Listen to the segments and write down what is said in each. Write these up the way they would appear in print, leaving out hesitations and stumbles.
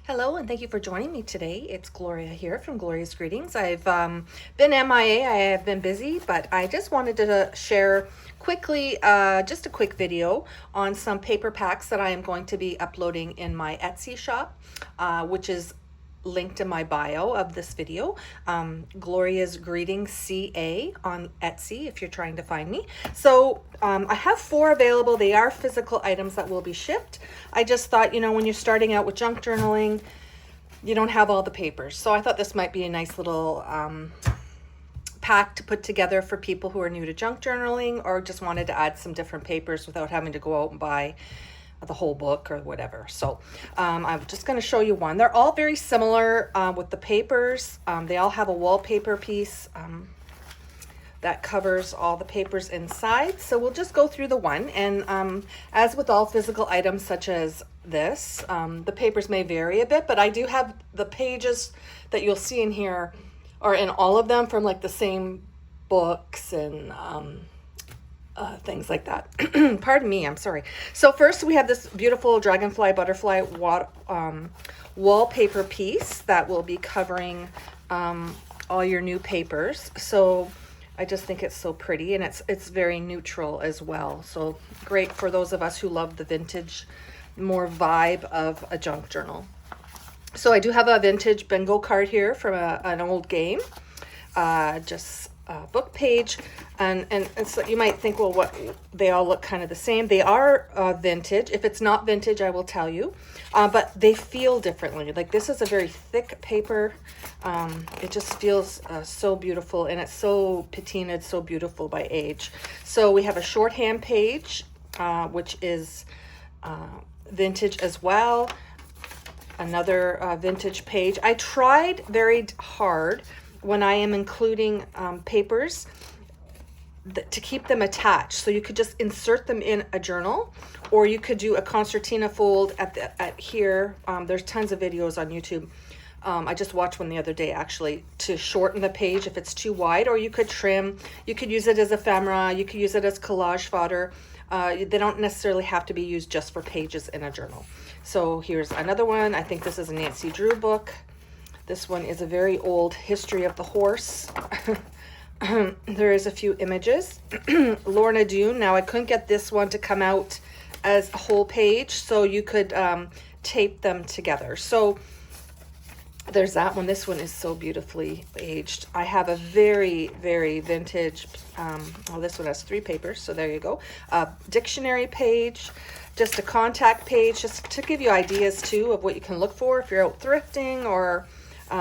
Hello, and thank you for joining me today. It's Gloria here from Gloria's Greetings. I've been MIA, I have been busy, but I just wanted to share quickly, just a quick video on some paper packs that I am going to be uploading in my Etsy shop, which is linked in my bio of this video. Gloria's Greetings CA on Etsy if you're trying to find me. So I have 4 available. They are physical items that will be shipped. I just thought, when you're starting out with junk journaling, you don't have all the papers. So I thought this might be a nice little pack to put together for people who are new to junk journaling or just wanted to add some different papers without having to go out and buy the whole book or whatever. So I'm just going to show you one. They're all very similar with the papers. They all have a wallpaper piece that covers all the papers inside. So we'll just go through the one. And as with all physical items such as this, the papers may vary a bit, but I do have the pages that you'll see in here or in all of them from like the same books and things like that. Pardon me, I'm sorry. So first we have this beautiful dragonfly butterfly wallpaper piece that will be covering all your new papers. So I just think it's so pretty, and it's very neutral as well. So great for those of us who love the vintage, more vibe of a junk journal. So I do have a vintage bingo card here from an old game. Just book page, and so you might think, well, what, they all look kind of the same. They are vintage. If it's not vintage, I will tell you, but they feel differently. Like this is a very thick paper. It just feels so beautiful, and it's so patinaed, so beautiful by age. So we have a shorthand page, which is vintage as well. Another vintage page. I tried very hard when I am including papers to keep them attached. So you could just insert them in a journal, or you could do a concertina fold at here. There's tons of videos on YouTube. I just watched one the other day actually to shorten the page if it's too wide, or you could trim. You could use it as ephemera. You could use it as collage fodder. They don't necessarily have to be used just for pages in a journal. So here's another one. I think this is a Nancy Drew book. This one is a very old history of the horse. There is a few images. Lorna Doone. Now I couldn't get this one to come out as a whole page, so you could tape them together. So there's that one. This one is so beautifully aged. I have a very, very vintage, well, this one has 3 papers, so there you go. Dictionary page, just a contact page, just to give you ideas too of what you can look for if you're out thrifting or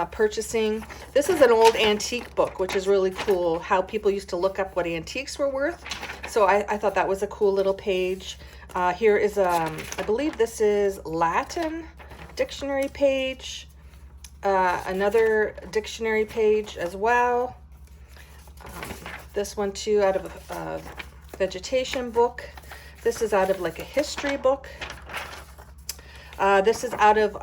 purchasing. This is an old antique book, which is really cool, how people used to look up what antiques were worth. So I thought that was a cool little page. Here is, I believe this is Latin dictionary page. Another dictionary page as well. This one too, out of a vegetation book. This is out of like a history book. This is out of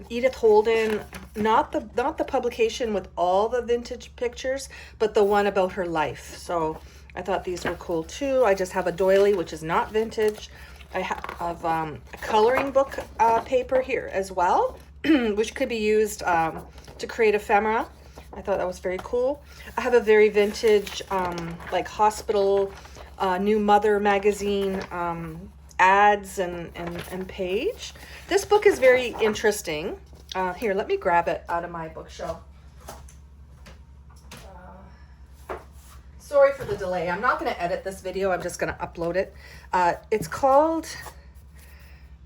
Edith Holden, not the publication with all the vintage pictures, but the one about her life. So I thought these were cool too. I just have a doily, which is not vintage. I have a coloring book paper here as well, which could be used to create ephemera. I thought that was very cool. I have a very vintage, like hospital, new mother magazine ads and page. This book is very interesting. Here, let me grab it out of my bookshelf. Sorry for the delay. I'm not going to edit this video. I'm just going to upload it. It's called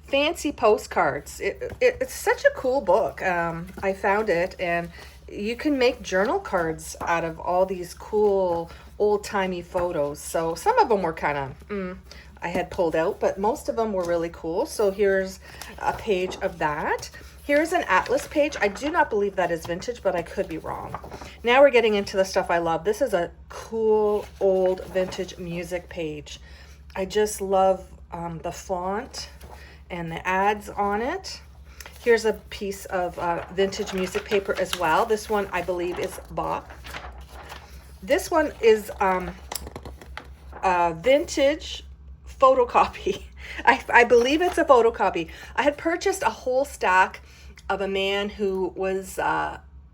Fancy Postcards. It's such a cool book. I found it, and you can make journal cards out of all these cool old-timey photos. So some of them were kind of I had pulled out, but most of them were really cool. So here's a page of that. Here's an atlas page. I do not believe that is vintage, but I could be wrong. Now we're getting into the stuff I love. This is a cool old vintage music page. I just love the font and the ads on it. Here's a piece of vintage music paper as well. This one I believe is Bach. This one is vintage photocopy. I believe it's a photocopy. I had purchased a whole stack of a man who was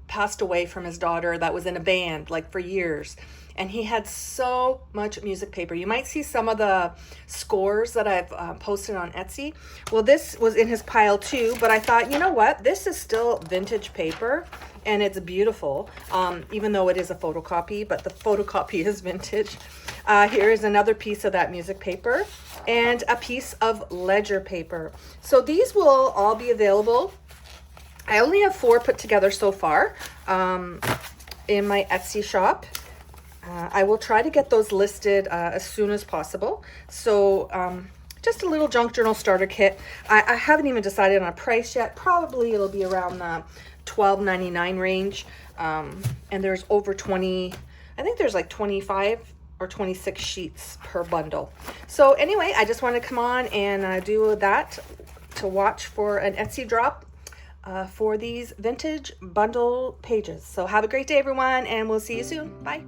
passed away from his daughter that was in a band like for years. And he had so much music paper. You might see some of the scores that I've posted on Etsy. Well, this was in his pile too, but I thought, you know what? This is still vintage paper and it's beautiful, even though it is a photocopy, but the photocopy is vintage. Here is another piece of that music paper and a piece of ledger paper. So these will all be available. I only have 4 put together so far in my Etsy shop. I will try to get those listed as soon as possible. So just a little junk journal starter kit. I haven't even decided on a price yet. Probably it'll be around the $12.99 range. And there's over 20, I think there's like 25 or 26 sheets per bundle. So anyway, I just want to come on and do that to watch for an Etsy drop for these vintage bundle pages. So have a great day, everyone, and we'll see you soon. Bye.